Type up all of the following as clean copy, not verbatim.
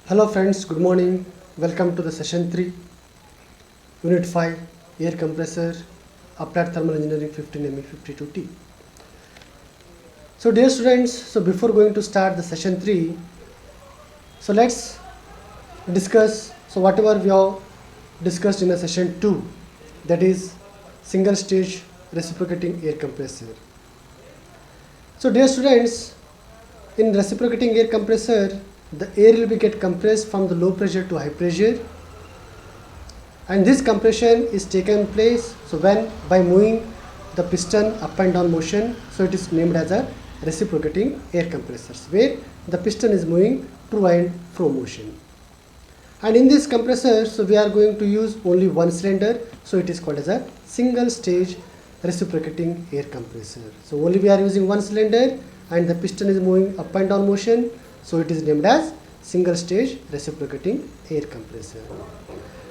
Hello friends, good morning. Welcome to the session 3, Unit 5, Air Compressor, Applied Thermal Engineering 15ME 52T. So dear students, before going to start the session 3, let's discuss whatever we have discussed in the session 2, that is single stage reciprocating air compressor. So dear students, in reciprocating air compressor, the air will be get compressed from the low pressure to high pressure, and this compression is taken place when by moving the piston up and down motion, so it is named as a reciprocating air compressors, where the piston is moving to and fro motion. And in this compressor, we are going to use only one cylinder, so it is called as a single stage reciprocating air compressor. So only we are using one cylinder and the piston is moving up and down motion, so it is named as single stage reciprocating air compressor.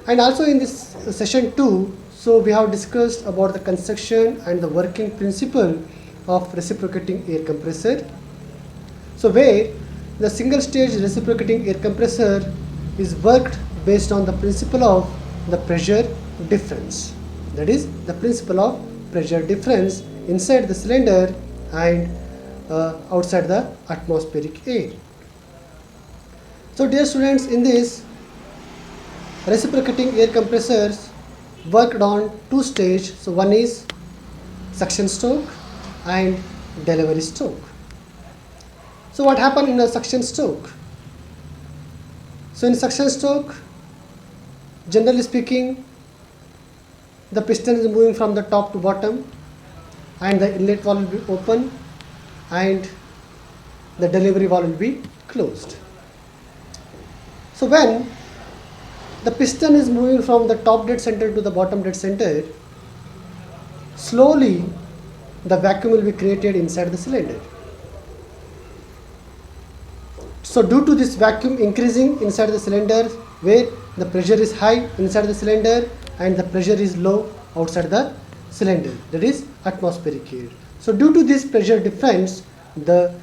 And also in this session 2, we have discussed about the construction and the working principle of reciprocating air compressor. So where the single stage reciprocating air compressor is worked based on the principle of the pressure difference. That is the principle of pressure difference inside the cylinder and outside the atmospheric air. So dear students, in this reciprocating air compressors worked on two stages. So one is suction stroke and delivery stroke. So what happened in a suction stroke? So in suction stroke, generally speaking, the piston is moving from the top to bottom and the inlet valve will be open and the delivery valve will be closed. So when the piston is moving from the top dead center to the bottom dead center, slowly the vacuum will be created inside the cylinder. So due to this vacuum increasing inside the cylinder, where the pressure is high inside the cylinder and the pressure is low outside the cylinder, that is atmospheric air. So due to this pressure difference, the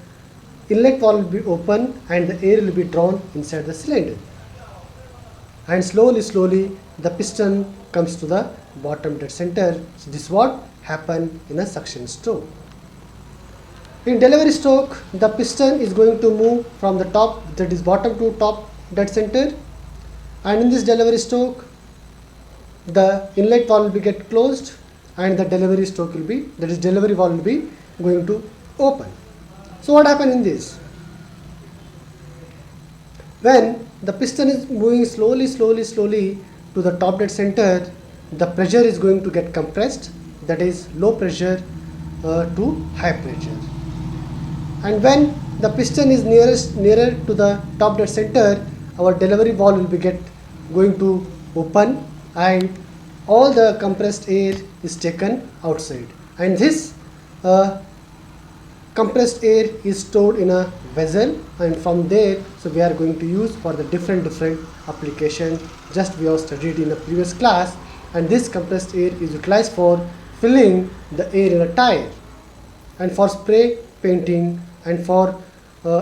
inlet valve will be open and the air will be drawn inside the cylinder. And slowly the piston comes to the bottom dead center. So this is what happened in a suction stroke. In delivery stroke, the piston is going to move from the top, that is bottom to top dead center, and in this delivery stroke the inlet valve will be get closed and the delivery stroke will be, that is delivery valve will be going to open. So what happened in this? When the piston is moving slowly to the top dead center, the pressure is going to get compressed, that is low pressure to high pressure. And when the piston is nearer to the top dead center, our delivery valve will be going to open and all the compressed air is taken outside. And this compressed air is stored in a vessel, and from there we are going to use for the different application just we have studied in a previous class. And this compressed air is utilized for filling the air in a tire and for spray painting and for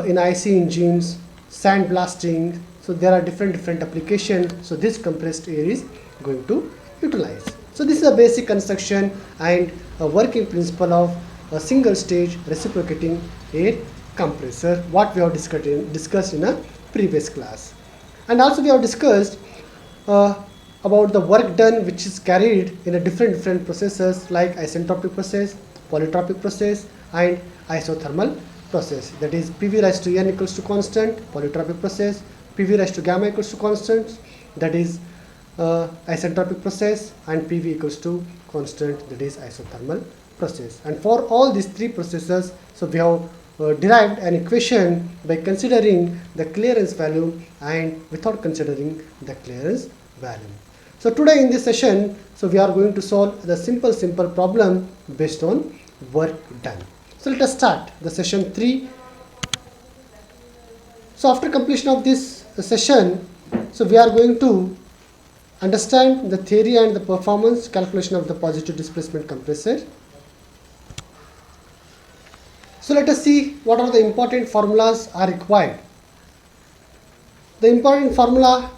in IC engines, sand blasting. So there are different applications, so this compressed air is going to utilize. So this is a basic construction and a working principle of a single stage reciprocating air compressor, what we have discussed in a previous class. And also we have discussed about the work done which is carried in a different processes like isentropic process, polytropic process and isothermal process. That is PV rise to N equals to constant, polytropic process, PV rise to gamma equals to constant, that is isentropic process, and PV equals to constant, that is isothermal process. And for all these three processes, so we have derived an equation by considering the clearance value and without considering the clearance value. So today in this session, we are going to solve the simple problem based on work done. So let us start the session 3. So after completion of this session, we are going to understand the theory and the performance calculation of the positive displacement compressor. So let us see what are the important formulas are required. The important formula,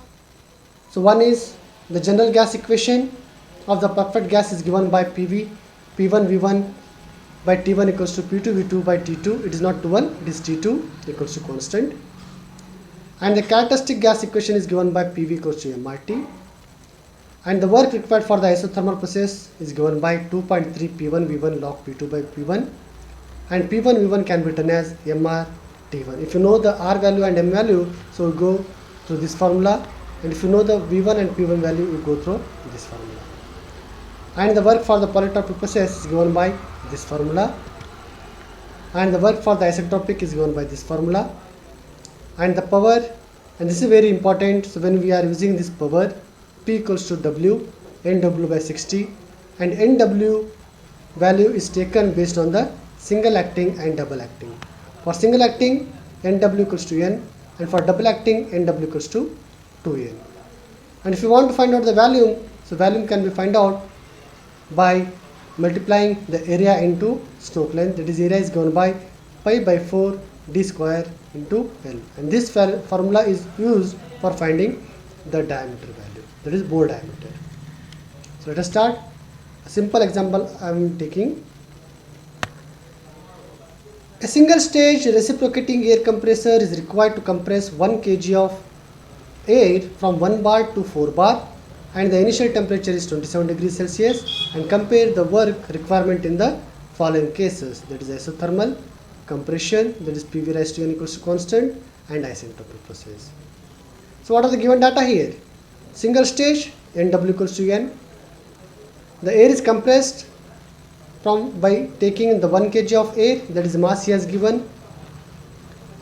so one is the general gas equation of the perfect gas is given by PV, P1 V1 by T1 equals to P2 V2 by T2. It is not 1, it is T2 equals to constant. And the characteristic gas equation is given by PV equals to MRT. And the work required for the isothermal process is given by 2.3 P1 V1 log P2 by P1. And P1 V1 can be written as MR T1. If you know the R value and M value, so we go through this formula. And if you know the V1 and P1 value, you go through this formula. And the work for the polytropic process is given by this formula. And the work for the isentropic is given by this formula. And the power, and this is very important, so when we are using this power, P equals to W, NW by 60, and NW value is taken based on the single acting and double acting. For single acting, NW equals to N, and for double acting, NW equals to 2N. And if you want to find out the volume, so volume can be found out by multiplying the area into stroke length, that is area is given by pi by 4 d square into L, and this formula is used for finding the diameter value, that is bore diameter. So let us start. A simple example I am taking. A single stage reciprocating air compressor is required to compress 1 kg of air from 1 bar to 4 bar, and the initial temperature is 27 degrees Celsius, and compare the work requirement in the following cases, that is isothermal, compression, that is PV raised to N equals to constant, and isentropic process. So what are the given data here? Single stage, NW equals to N. The air is compressed by taking the 1 kg of air, that is mass he has given,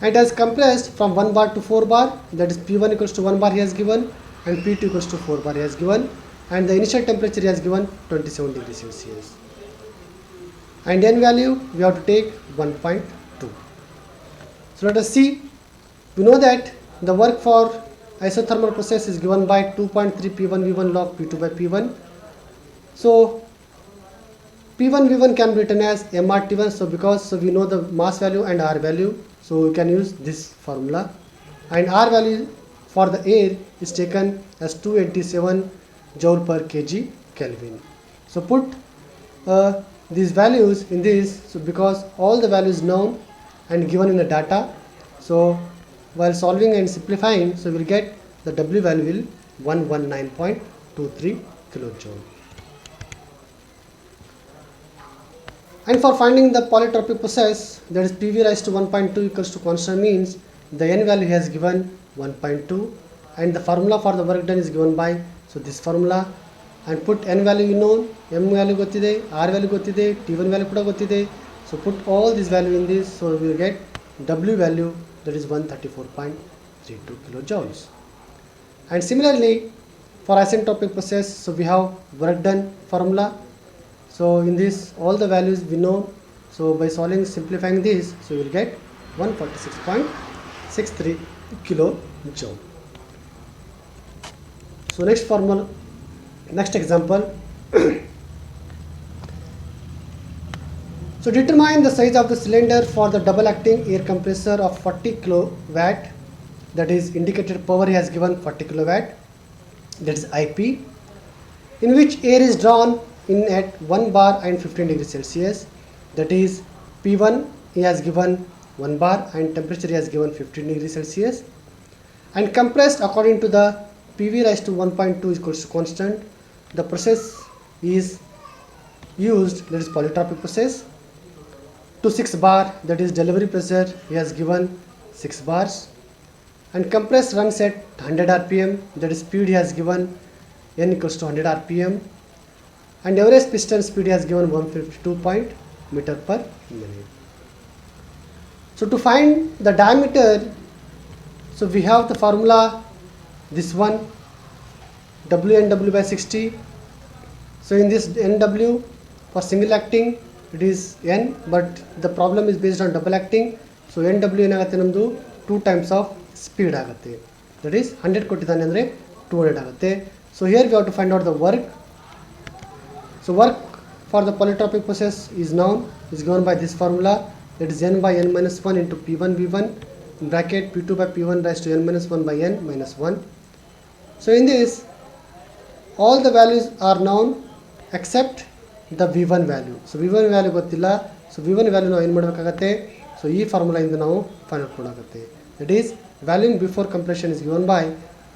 and has compressed from 1 bar to 4 bar, that is P1 equals to 1 bar he has given, and P2 equals to 4 bar he has given, and the initial temperature he has given 27 degrees Celsius. And N value we have to take 1.2. So let us see. We know that the work for isothermal process is given by 2.3 P1 V1 log P2 by P1. So P1 V1 can be written as MRT1. So we know the mass value and R value, so we can use this formula. And R value for the air is taken as 287 joule per kg Kelvin. So put these values in this, so because all the values known and given in the data, so while solving and simplifying, so we will get the W value will 119.23 kilojoule. And for finding the polytropic process, that is PV raised to 1.2 equals to constant, means the N value has given 1.2, and the formula for the work done is given by, so this formula, and put N value known, M value gottide, R value gottide, T1 value kuda gottide, so put all this value in this, so we will get W value, that is 134.32 kilojoules. And similarly for isentropic process, so we have work done formula, so in this all the values we know, so by solving simplifying this, so we will get 146.63 kilojoule. So next example. So determine the size of the cylinder for the double acting air compressor of 40 kilowatt, that is indicated power he has given 40 kilowatt, that is IP, in which air is drawn in at 1 bar and 15 degrees Celsius, that is P1 he has given 1 bar and temperature he has given 15 degrees Celsius, and compressed according to the PV raised to 1.2 equals to constant. The process is used, that is polytropic process, to 6 bar, that is delivery pressure he has given 6 bars, and compressed runs at 100 rpm, that is speed he has given N equals to 100 rpm, and average piston speed he has given 152 meter per minute. So to find the diameter, so we have the formula, this one, WNW by 60. So in this NW for single acting it is N, but the problem is based on double acting, so NW ಏನಾಗುತ್ತೆ ನಮ್ಮದು 2 times of speed ಆಗುತ್ತೆ, that is 100 ಕೊಟ್ಟಿದ್ದಾನೆ ಅಂದರೆ 200 ಆಗುತ್ತೆ. So here we have to find out the work. So work for the polytropic process is known, is given by this formula, that is N by N minus 1 into P1 V1, bracket P2 by P1 raised to n minus 1 by n minus 1. So in this, all the values are known except the V1 value. So V1 value gottilla. So V1 value ನಾವು ಏನು ಮಾಡಬೇಕಾಗುತ್ತೆ? So ಈ formula ಇಂದ ನಾವು find out ಮಾಡಬೇಕಾಗುತ್ತೆ. That is, value before compression is given by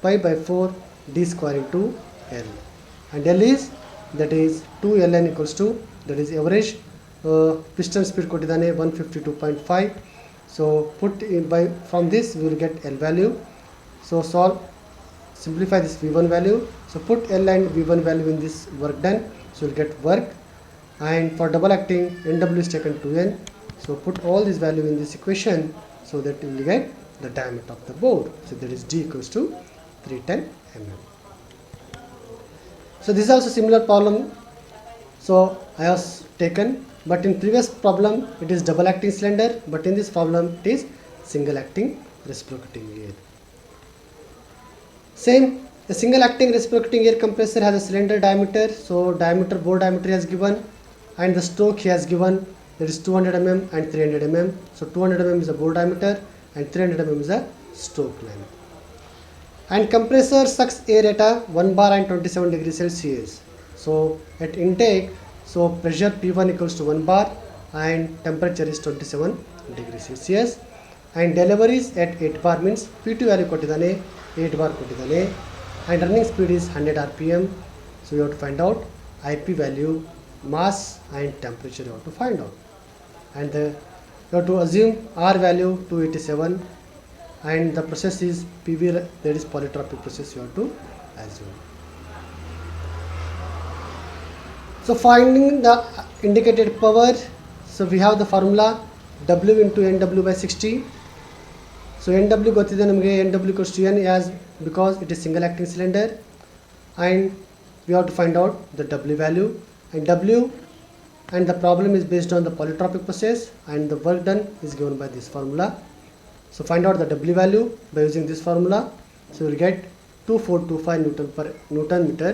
pi by 4 d square into L, and L is, that is 2 ln equals to, that is average piston speed ಕೊಟ್ಟಿದ್ದಾನೆ 152.5. So put in by, from this we will get L value. So solve, simplify this V1 value. So put L and V1 value in this work done. So we'll get work. And for double acting, NW is taken to N. So put all this value in this equation so that you will get the diameter of the board. So that is D equals to 310 mm. So this is also similar problem. So I have taken, but in previous problem it is double acting cylinder, but in this problem it is single acting reciprocating air. Same, a single acting reciprocating air compressor has a cylinder diameter. So diameter, bore diameter has given, and the stroke he has given, that is 200 mm and 300 mm. So 200 mm is a bore diameter and 300 mm is a stroke length. And compressor sucks air at a 1 bar and 27 degrees Celsius. So at intake, so pressure P1 equals to 1 bar and temperature is 27 degrees Celsius. And deliveries at 8 bar means P2 value ಕೊಟ್ಟಿದ್ದಾನೆ, 8 bar ಕೊಟ್ಟಿದ್ದಾನೆ, and running speed is 100 rpm. So you have to find out IP value, mass and temperature you have to find out. And you have to assume R value 287, and the process is PV, that is polytropic process you have to assume. So finding the indicated power, so we have the formula W into NW by 60. So NW ಗೊತ್ತಿದೆ ನಮಗೆ, NW equals to N, as because it is single acting cylinder, and we have to find out the W value, and W, and the problem is based on the polytropic process, and the work done is given by this formula. So find out the W value by using this formula. So you will get 2425 Newton meter,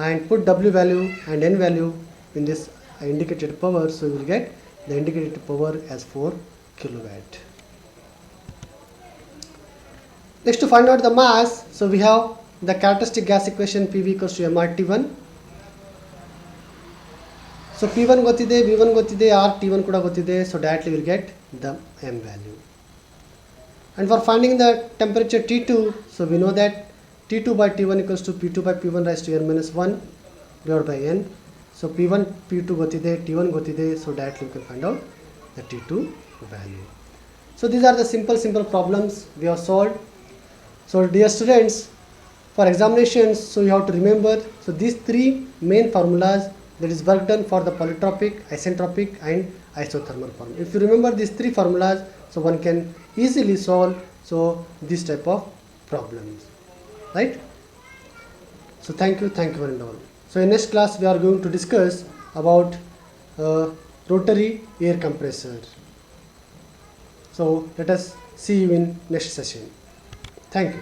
and put W value and N value in this indicated power. So you will get the indicated power as 4 kilowatt. Next, to find out the mass, so we have the characteristic gas equation PV equals to mRT1. So P1 ಗೊತ್ತಿದೆ, V1 ಗೊತ್ತಿದೆ, RT1 ಕೂಡ ಗೊತ್ತಿದೆ. So directly we will get the M value. And for finding the temperature T2, so we know that T2 by T1 equals to P2 by P1 raised to n minus 1 divided by n. So P1, P2 ಗೊತ್ತಿದೆ, T1 ಗೊತ್ತಿದೆ. So directly we can find out the T2 value. So these are the simple problems we have solved. So dear students, for examinations, so you have to remember, so these three main formulas, that is work done for the polytropic, isentropic and isothermal formula. If you remember these three formulas, so one can easily solve so this type of problems, right? So thank you one and all. So in next class we are going to discuss about rotary air compressor. So let us see you in next session. Thank you.